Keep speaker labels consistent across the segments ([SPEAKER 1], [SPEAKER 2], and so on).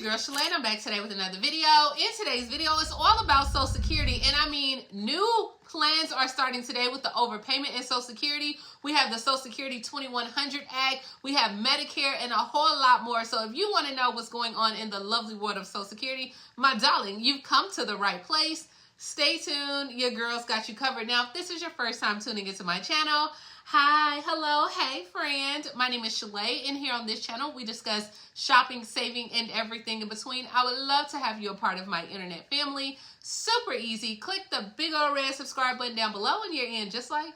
[SPEAKER 1] girl Shalae, and I'm back today with another video. In today's video, it's all about Social Security, and I mean, new plans are starting today with the overpayment in Social Security. We have the Social Security 2100 Act, we have Medicare, and a whole lot more. So if you want to know what's going on in the lovely world of Social Security, my darling, you've come to the right place. Stay tuned. Your girl's got you covered. Now, if this is your first time tuning into my channel, hi, hello, hey friend. My name is Shalae, and here on this channel, we discuss shopping, saving, and everything in between. I would love to have you a part of my internet family. Super easy. Click the big old red subscribe button down below and you're in just like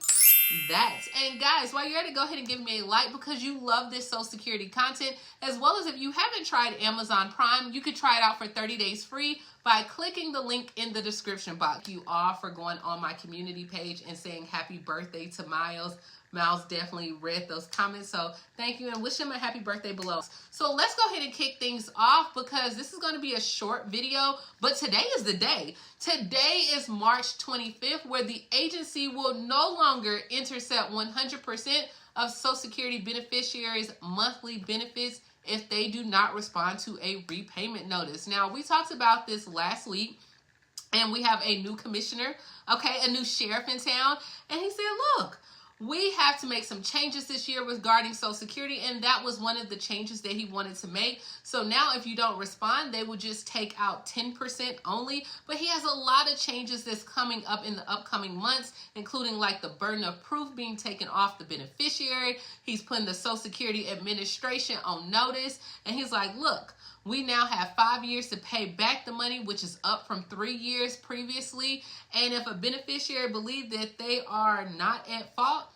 [SPEAKER 1] that. And guys, while you're at it, go ahead and give me a like because you love this Social Security content, as well as if you haven't tried Amazon Prime, you could try it out for 30 days free by clicking the link in the description box. Thank you all for going on my community page and saying happy birthday to Miles. Miles definitely read those comments, so thank you and wish him a happy birthday below. So let's go ahead and kick things off because this is going to be a short video, but today is the day. Today is March 25th, where the agency will no longer intercept 100% of Social Security beneficiaries' monthly benefits if they do not respond to a repayment notice. Now, we talked about this last week, and we have a new commissioner, okay, a new sheriff in town, and he said, look, we have to make some changes this year regarding Social Security, and that was one of the changes that he wanted to make. So now if you don't respond, they will just take out 10% only. But he has a lot of changes that's coming up in the upcoming months, including like the burden of proof being taken off the beneficiary. He's putting the Social Security Administration on notice, and he's like, look, we now have 5 years to pay back the money, which is up from 3 years previously. And if a beneficiary believes that they are not at fault,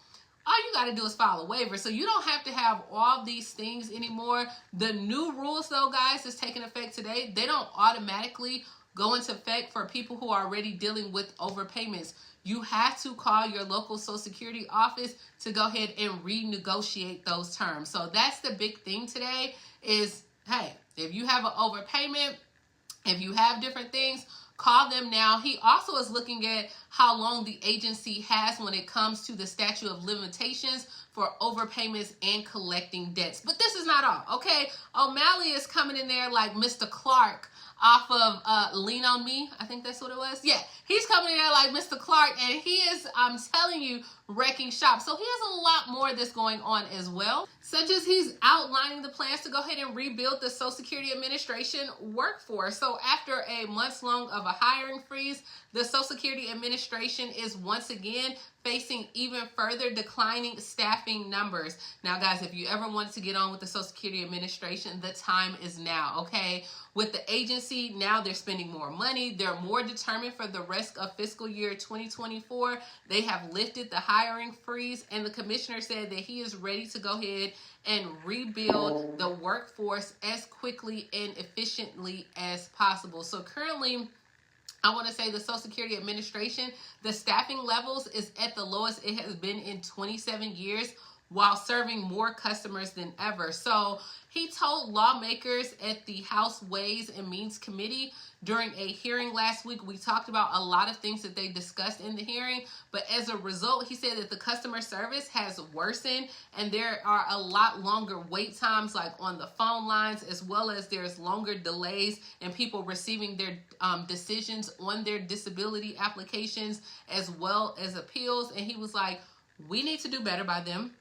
[SPEAKER 1] all you got to do is file a waiver. So you don't have to have all these things anymore. The new rules, though, guys, is taking effect today. They don't automatically go into effect for people who are already dealing with overpayments. You have to call your local Social Security office to go ahead and renegotiate those terms. So that's the big thing today is, hey, if you have an overpayment, if you have different things, call them now. He also is looking at how long the agency has when it comes to the statute of limitations for overpayments and collecting debts. But this is not all, okay? O'Malley is coming in there like Mr. Clark off of Lean On Me. I think that's what it was. Yeah, he's coming in there like Mr. Clark, and he is, I'm telling you, wrecking shop. So he has a lot more that's going on as well, such as he's outlining the plans to go ahead and rebuild the Social Security Administration workforce. So after a months long of a hiring freeze, the Social Security Administration is once again facing even further declining staffing numbers. Now, guys, if you ever wanted to get on with the Social Security Administration, the time is now, okay? With the agency, now they're spending more money. They're more determined for the rest of fiscal year 2024. They have lifted the hiring freeze, and the commissioner said that he is ready to go ahead and rebuild the workforce as quickly and efficiently as possible. So currently, I want to say the Social Security Administration, the staffing levels is at the lowest it has been in 27 years, while serving more customers than ever. So he told lawmakers at the House Ways and Means Committee during a hearing last week. We talked about a lot of things that they discussed in the hearing, but as a result, he said that the customer service has worsened and there are a lot longer wait times, like on the phone lines, as well as there's longer delays in people receiving their decisions on their disability applications, as well as appeals. And he was like, we need to do better by them.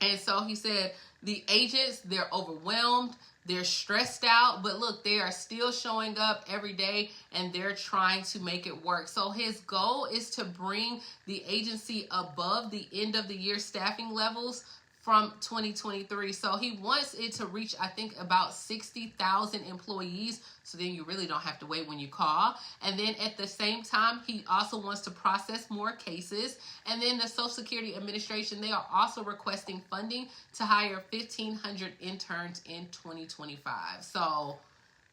[SPEAKER 1] And so he said the agents, they're overwhelmed, they're stressed out, but look, they are still showing up every day and they're trying to make it work. So his goal is to bring the agency above the end of the year staffing levels from 2023. So he wants it to reach, I think, about 60,000 employees. So then you really don't have to wait when you call. And then at the same time, he also wants to process more cases. And then the Social Security Administration, they are also requesting funding to hire 1,500 interns in 2025. So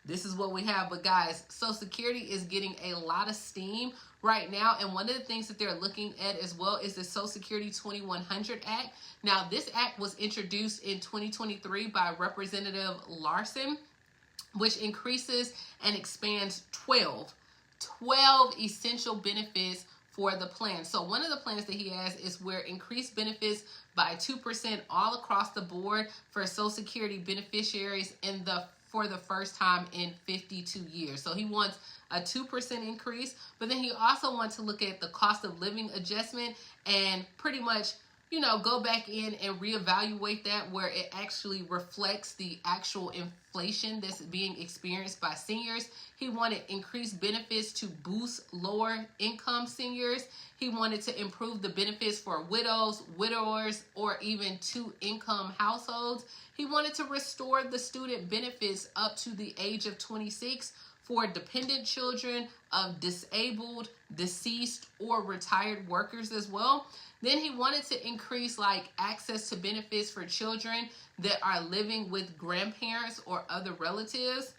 [SPEAKER 1] this is what we have. But guys, Social Security is getting a lot of steam right now. And one of the things that they're looking at as well is the Social Security 2100 Act. Now, this act was introduced in 2023 by Representative Larson, which increases and expands 12 essential benefits for the plan. So one of the plans that he has is where increased benefits by 2% all across the board for Social Security beneficiaries in the for the first time in 52 years. So he wants a 2% increase, but then he also wants to look at the cost of living adjustment and pretty much, you know, go back in and reevaluate that where it actually reflects the actual inflation that's being experienced by seniors. He wanted increased benefits to boost lower income seniors. He wanted to improve the benefits for widows, widowers, or even two-income households. He wanted to restore the student benefits up to the age of 26 for dependent children of disabled, deceased, or retired workers as well. Then he wanted to increase like access to benefits for children that are living with grandparents or other relatives.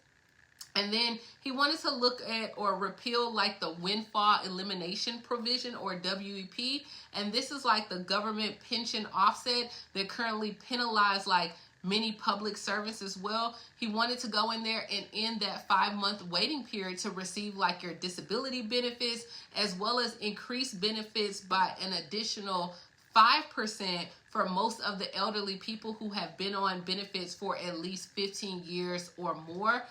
[SPEAKER 1] And then he wanted to look at or repeal like the windfall elimination provision or WEP. And this is like the government pension offset that currently penalize like many public servants as well. He wanted to go in there and end that 5-month waiting period to receive like your disability benefits, as well as increase benefits by an additional 5% for most of the elderly people who have been on benefits for at least 15 years or more.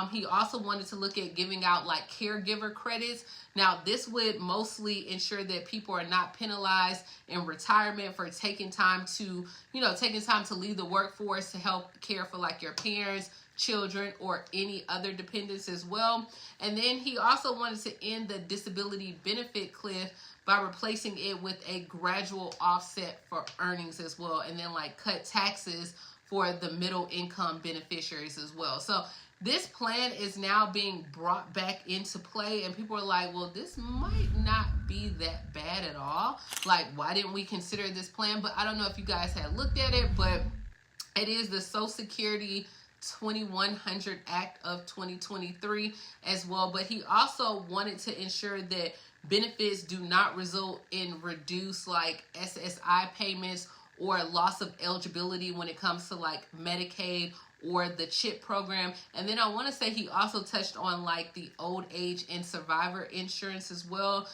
[SPEAKER 1] He also wanted to look at giving out like caregiver credits. Now, this would mostly ensure that people are not penalized in retirement for taking time to leave the workforce to help care for like your parents, children, or any other dependents as well. And then he also wanted to end the disability benefit cliff by replacing it with a gradual offset for earnings as well, and then like cut taxes for the middle income beneficiaries as well. So this plan is now being brought back into play, and people are like, well, this might not be that bad at all. Like, why didn't we consider this plan? But I don't know if you guys had looked at it, but it is the Social Security 2100 Act of 2023 as well. But he also wanted to ensure that benefits do not result in reduced like SSI payments or loss of eligibility when it comes to like Medicaid or the CHIP program. And then I want to say he also touched on like the old age and survivor insurance as well.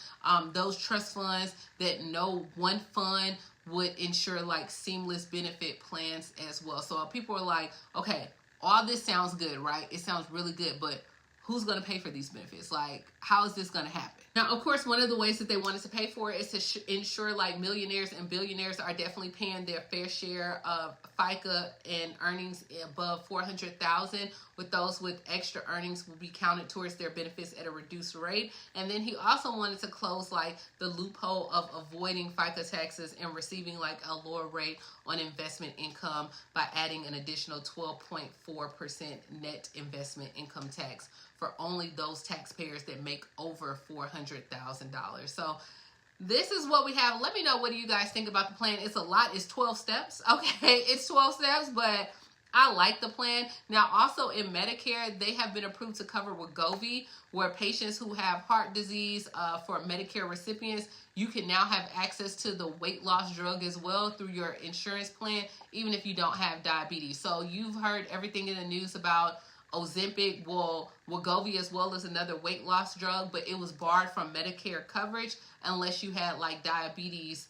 [SPEAKER 1] Those trust funds that no one fund would ensure like seamless benefit plans as well. So people are like, okay, all this sounds good, right? It sounds really good, but who's going to pay for these benefits? Like, how is this going to happen? Now, of course, one of the ways that they wanted to pay for it is to ensure like millionaires and billionaires are definitely paying their fair share of FICA and earnings above $400,000, with those with extra earnings will be counted towards their benefits at a reduced rate. And then he also wanted to close like the loophole of avoiding FICA taxes and receiving like a lower rate on investment income by adding an additional 12.4% net investment income tax for only those taxpayers that make over $400,000. So this is what we have. Let me know, what do you guys think about the plan? It's a lot. It's 12 steps. Okay, it's 12 steps, but I like the plan. Now, also in Medicare, they have been approved to cover Wegovy, where patients who have heart disease, for Medicare recipients, you can now have access to the weight loss drug as well through your insurance plan, even if you don't have diabetes. So you've heard everything in the news about Ozempic, well, Wegovy as well as another weight loss drug, but it was barred from Medicare coverage unless you had like diabetes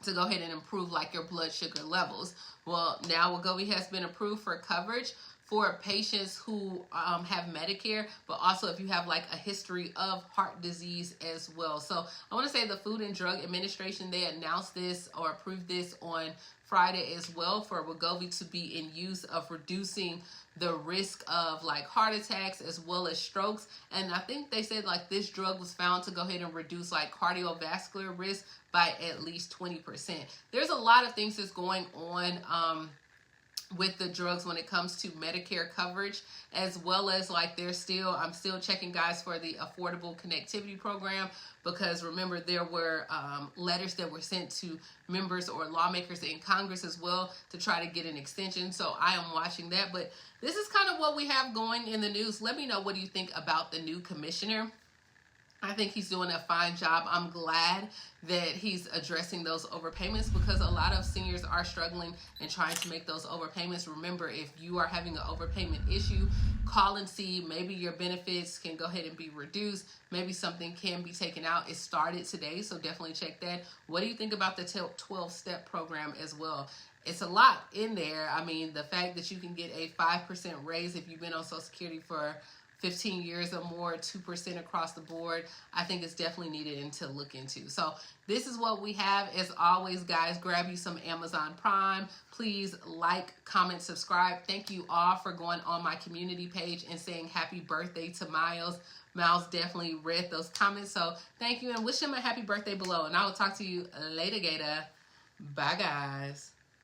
[SPEAKER 1] to go ahead and improve like your blood sugar levels. Well, now Wegovy has been approved for coverage for patients who have Medicare, but also if you have like a history of heart disease as well. So I want to say the Food and Drug Administration, they announced this or approved this on Friday as well for Wegovy to be in use of reducing the risk of like heart attacks as well as strokes. And I think they said like this drug was found to go ahead and reduce like cardiovascular risk by at least 20%. There's a lot of things that's going on with the drugs when it comes to Medicare coverage, as well as like I'm still checking, guys, for the Affordable Connectivity Program, because remember there were letters that were sent to members or lawmakers in Congress as well to try to get an extension. So I am watching that, but this is kind of what we have going in the news. Let me know, what do you think about the new commissioner? I think he's doing a fine job. I'm glad that he's addressing those overpayments because a lot of seniors are struggling and trying to make those overpayments. Remember, if you are having an overpayment issue, call and see. Maybe your benefits can go ahead and be reduced. Maybe something can be taken out. It started today, so definitely check that. What do you think about the 12-step program as well? It's a lot in there. I mean, the fact that you can get a 5% raise if you've been on Social Security for 15 years or more, 2% across the board, I think it's definitely needed and to look into. So this is what we have. As always, guys, grab you some Amazon Prime. Please like, comment, subscribe. Thank you all for going on my community page and saying happy birthday to Miles. Miles definitely read those comments. So thank you and wish him a happy birthday below. And I will talk to you later, Gator. Bye, guys.